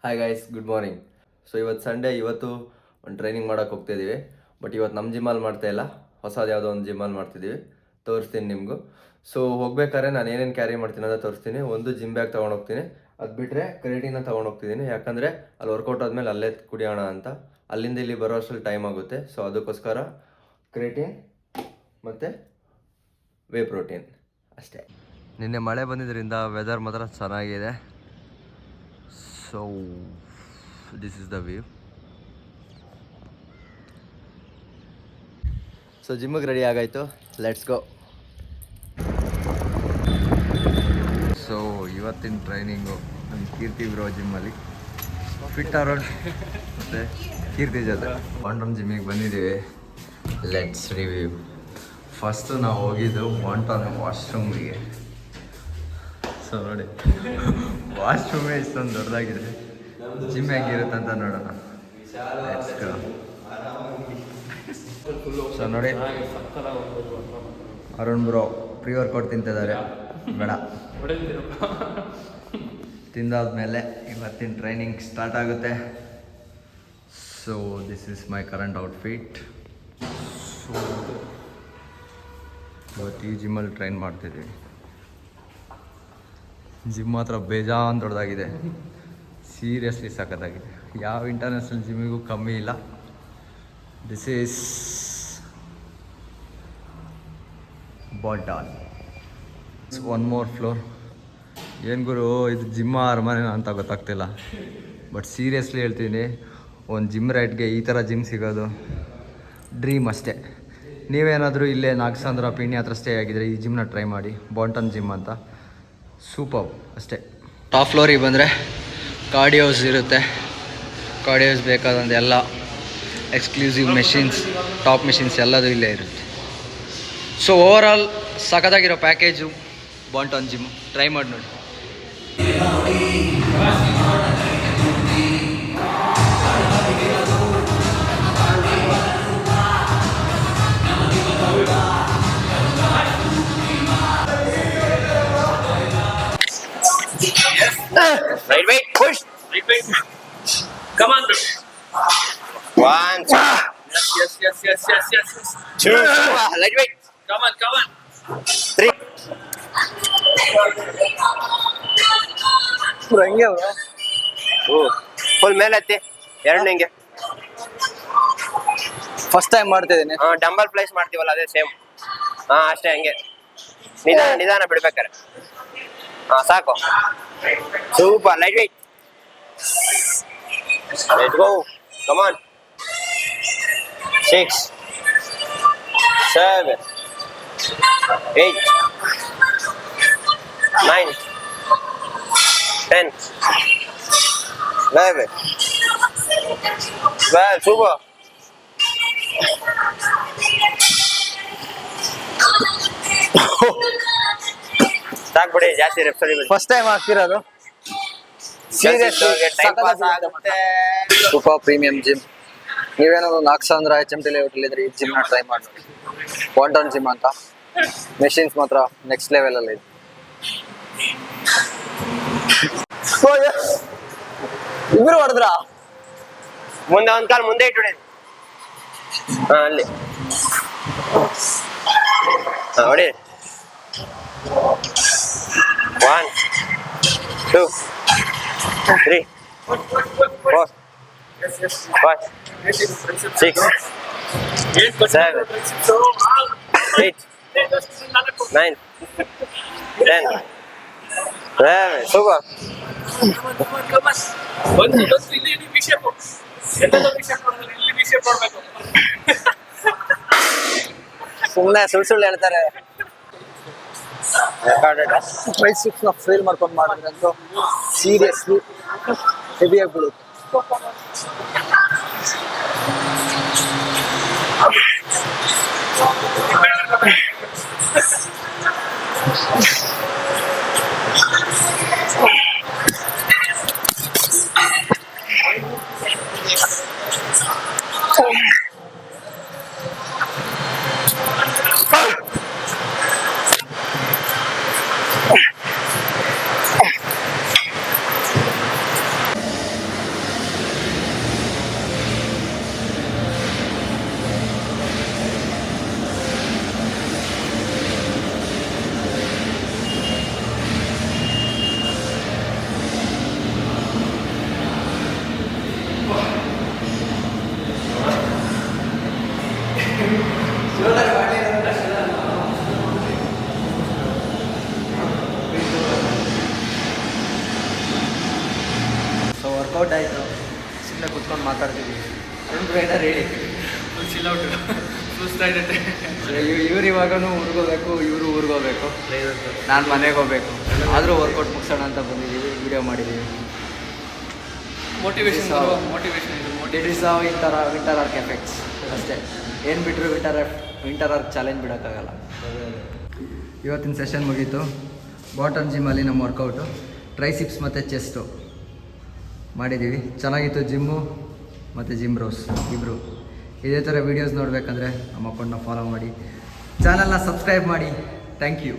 Hi guys, good morning. So ಇವತ್ತು Sunday, ಇವತ್ತು ಒಂದು ಟ್ರೈನಿಂಗ್ ಮಾಡೋಕೆ ಹೋಗ್ತಿದ್ದೀವಿ. ಬಟ್ ಇವತ್ತು ನಮ್ಮ ಜಿಮ್ಮಲ್ಲಿ ಮಾಡ್ತಾ ಇಲ್ಲ, ಹೊಸದು ಯಾವುದೋ ಒಂದು ಜಿಮ್ಮಲ್ಲಿ ಮಾಡ್ತಿದ್ದೀವಿ. ತೋರಿಸ್ತೀನಿ ನಿಮಗೂ. ಸೊ ಹೋಗ್ಬೇಕಾದ್ರೆ ನಾನು ಏನೇನು ಕ್ಯಾರಿ ಮಾಡ್ತೀನಿ ಅಂತ ತೋರಿಸ್ತೀನಿ. ಒಂದು ಜಿಮ್ ಬ್ಯಾಗ್ ತೊಗೊಂಡೋಗ್ತೀನಿ, ಅದು ಬಿಟ್ಟರೆ ಕ್ರೇಟಿನ ತೊಗೊಂಡೋಗ್ತಿದ್ದೀನಿ. ಯಾಕಂದರೆ ಅಲ್ಲಿ ವರ್ಕೌಟ್ ಆದಮೇಲೆ ಅಲ್ಲೇ ಕುಡಿಯೋಣ ಅಂತ. ಅಲ್ಲಿಂದ ಇಲ್ಲಿ ಬರೋ ಅಷ್ಟರಲ್ಲಿ ಟೈಮ್ ಆಗುತ್ತೆ. ಸೊ ಅದಕ್ಕೋಸ್ಕರ ಕ್ರೇಟಿನ್ ಮತ್ತು ವೇ ಪ್ರೋಟೀನ್ ಅಷ್ಟೇ. ನಿನ್ನೆ ಮಳೆ ಬಂದಿದ್ದರಿಂದ ವೆದರ್ ಮಾತ್ರ ಚೆನ್ನಾಗಿದೆ. So this is the view. So ಜಿಮ್ಮಿಗೆ ರೆಡಿ ಆಗಾಯಿತು, ಲೆಟ್ಸ್ ಗೋ. ಸೊ ಇವತ್ತಿನ ಟ್ರೈನಿಂಗು ನಮ್ಮ ಕೀರ್ತಿ ಬ್ರೋ ಜಿಮ್ಮಲ್ಲಿ ಫಿಟ್ ಅರೌಂಡ್ ಮತ್ತು ಕೀರ್ತಿ ಜೊತೆ ವಾಂಟನ್ ಜಿಮ್ಮಿಗೆ ಬಂದಿದ್ದೀವಿ. Let's review. ಫಸ್ಟು ನಾವು ಹೋಗಿದ್ದು ವಾಂಟನ್ ವಾಶ್ರೂಮಿಗೆ. ಸೊ ನೋಡಿ, ವಾಶ್ರೂಮೇ ಇಷ್ಟೊಂದು ದೊಡ್ಡದಾಗಿದೆ. ಜಿಮ್ ಹೇಗಿರುತ್ತೆ ಅಂತ ನೋಡೋಣ. Let's go. ಸೊ ನೋಡಿ, ಅರುಣ್ ಬ್ರೋ ಪ್ರೀ ವರ್ಕೌಟ್ ತಿಂತಿದ್ದಾರೆ. ಬೇಡ, ತಿಂದಾದ್ಮೇಲೆ ಇವತ್ತಿನ ಟ್ರೈನಿಂಗ್ ಸ್ಟಾರ್ಟ್ ಆಗುತ್ತೆ. So this is my current outfit. So ಇವತ್ತು ಈ ಜಿಮ್ಮಲ್ಲಿ ಟ್ರೈನ್ ಮಾಡ್ತಿದ್ದೀವಿ. ಜಿಮ್ ಮಾತ್ರ ಬೇಜಾನ್ ದೊಡ್ಡದಾಗಿದೆ, ಸೀರಿಯಸ್ಲಿ ಸಖತ್ತಾಗಿದೆ. ಯಾವ ಇಂಟರ್ನ್ಯಾಷನಲ್ ಜಿಮ್ಮಿಗೂ ಕಮ್ಮಿ ಇಲ್ಲ. This is Balton. One more floor. ಏನು ಗುರು, ಇದು ಜಿಮ್ಮ ಅರಮನೆ ಅಂತ ಗೊತ್ತಾಗ್ತಿಲ್ಲ. ಬಟ್ ಸೀರಿಯಸ್ಲಿ ಹೇಳ್ತೀನಿ, ಒಂದು ಜಿಮ್ ರೈಟ್ಗೆ ಈ ಥರ ಜಿಮ್ ಸಿಗೋದು ಡ್ರೀಮ್ ಅಷ್ಟೇ. ನೀವೇನಾದರೂ ಇಲ್ಲೇ ನಾಗಸಂದ್ರ ಪಿಣ್ಯ ಹತ್ರ ಸ್ಟೇ ಆಗಿದ್ರೆ ಈ ಜಿಮ್ನ ಟ್ರೈ ಮಾಡಿ. ಬಾಲ್ಟನ್ ಜಿಮ್ ಅಂತ, ಸೂಪರ್ ಅಷ್ಟೇ. ಟಾಪ್ ಫ್ಲೋರಿಗೆ ಬಂದರೆ ಕಾರ್ಡಿಯೋಸ್ ಇರುತ್ತೆ. ಕಾರ್ಡಿಯೋಸ್ ಬೇಕಾದಂಥ ಎಲ್ಲ ಎಕ್ಸ್ಕ್ಲೂಸಿವ್ ಮೆಷಿನ್ಸ್, ಟಾಪ್ ಮೆಷಿನ್ಸ್ ಎಲ್ಲದೂ ಇಲ್ಲೇ ಇರುತ್ತೆ. ಸೊ ಓವರಾಲ್ ಸಖತ್ತಾಗಿರೋ ಪ್ಯಾಕೇಜು ಬಾಲ್ಟನ್ ಜಿಮ್. ಟ್ರೈ ಮಾಡಿ ನೋಡಿ. Right weight, push. Right weight. Come on. One, two. Yes. Two. Light weight. Come on. Three. ಹಂಗೆ ಫುಲ್ ಮೇಲೆ ಹತ್ತಿ. ಎರಡು ಹಿಂಗೆ. ಫಸ್ಟ್ ಟೈಮ್ ಮಾಡ್ತಿದ್ದೀನಿ. ಡಂಬಲ್ ಪ್ಲೇಸ್ ಮಾಡ್ತೀವಲ್ಲ ಅದೇ ಸೇಮ್. ಅಷ್ಟೇ ಹಂಗೆ. ನಿಧಾನ ಬಿಡ್ಬೇಕಾರೆ. ಸಾಕು. Super. Light weight. Let's go. Come on. 6 7 8 9 10 11 12. Super. ಸಾಕ್ಬಿಡಿ, ಜಾಸ್ತಿ ರೆಪ್ಸ್ ಹೊಡಿಬೇಡಿ. ಫಸ್ಟ್ ಟೈಮ್ ಆಗ್ತಿರೋದು. Super premium gym. ನೀವೇನಾದ್ರು ನಾಗಸಂದ್ರ HMT ಲೇಔಟಲ್ಲಿದ್ರೆ ಈ ಜಿಮ್ನ ಟ್ರೈ ಮಾಡಿ. ಬಾಲ್ಟನ್ ಜಿಮ್ ಅಂತ. ಮೆಷಿನ್ಸ್ ಮಾತ್ರ ನೆಕ್ಸ್ಟ್ ಲೆವೆಲ್ ಅಲ್ಲಿ ಇದೆ. ಇಬ್ರು ಹೊಡೆದ್ರ ಮುಂದೆ ಒಂದ್ ಕಾಲ್ ಮುಂದೆ ಇಟ್ಟು ಅಲ್ಲಿ ಹೊಡಿ. 1 2 3 4 5 6 7 8 9 10 11. ಸೂಪರ್. ಸುಮ್ಮನೆ ಸುಳ್ಳು ಹೇಳ್ತಾರೆ. ಟ್ರೈಸಿಪ್ಸ್ನ ಫೇಲ್ ಮಾಡ್ಕೊಂಡು ಮಾಡಿದ್ರೆ ಅಂತೂ ಸೀರಿಯಸ್ಲಿ ಹೆವಿಯಾಗಿ ಬೀಳುತ್ತೆ. ವರ್ಕೌಟ್ ಆಯಿತು, ಸುಮ್ಮನೆ ಕುತ್ಕೊಂಡು ಮಾತಾಡ್ತಿದ್ದೀವಿ. ಅರುಣ್ ಏನಾರು ಹೇಳಿ. ಇವ್ರು ಇವಾಗೂ ಊರಿಗೋಗ್ಬೇಕು, ಇವರು ಊರಿಗೋಗ್ಬೇಕು, ನಾನು ಮನೆಗೆ ಹೋಗ್ಬೇಕು. ಆದರೂ ವರ್ಕೌಟ್ ಮುಗಿಸೋಣ ಅಂತ ಬಂದಿದ್ದೀವಿ, ವಿಡಿಯೋ ಮಾಡಿದ್ದೀವಿ. ಮೋಟಿವೇಶನ್ ಇಟ್ ಈಸ್ ಈ ಥರ ವಿಂಟರ್ ಆರ್ಕ್ ಎಫೆಕ್ಟ್ಸ್ ಅಷ್ಟೇ. ಏನು ಬಿಟ್ಟರು ವಿಂಟರ್ ಆರ್ಕ್ ಚಾಲೆಂಜ್ ಬಿಡೋಕ್ಕಾಗಲ್ಲ. ಇವತ್ತಿನ ಸೆಷನ್ ಮುಗೀತು. ಬಾಟಮ್ ಜಿಮ್ಮಲ್ಲಿ ನಮ್ಮ ವರ್ಕೌಟು ಟ್ರೈಸಿಪ್ಸ್ ಮತ್ತು ಚೆಸ್ಟು ಮಾಡಿದ್ದೀವಿ. ಚೆನ್ನಾಗಿತ್ತು ಜಿಮ್ಮು ಮತ್ತು ಜಿಮ್ ರೋಸ್ ಇಬ್ಬರು. ಇದೇ ಥರ ವೀಡಿಯೋಸ್ ನೋಡಬೇಕಂದ್ರೆ ನಮ್ಮ ಅಕೌಂಟ್ನ ಫಾಲೋ ಮಾಡಿ, ಚಾನಲ್ನ ಸಬ್ಸ್ಕ್ರೈಬ್ ಮಾಡಿ. Thank you.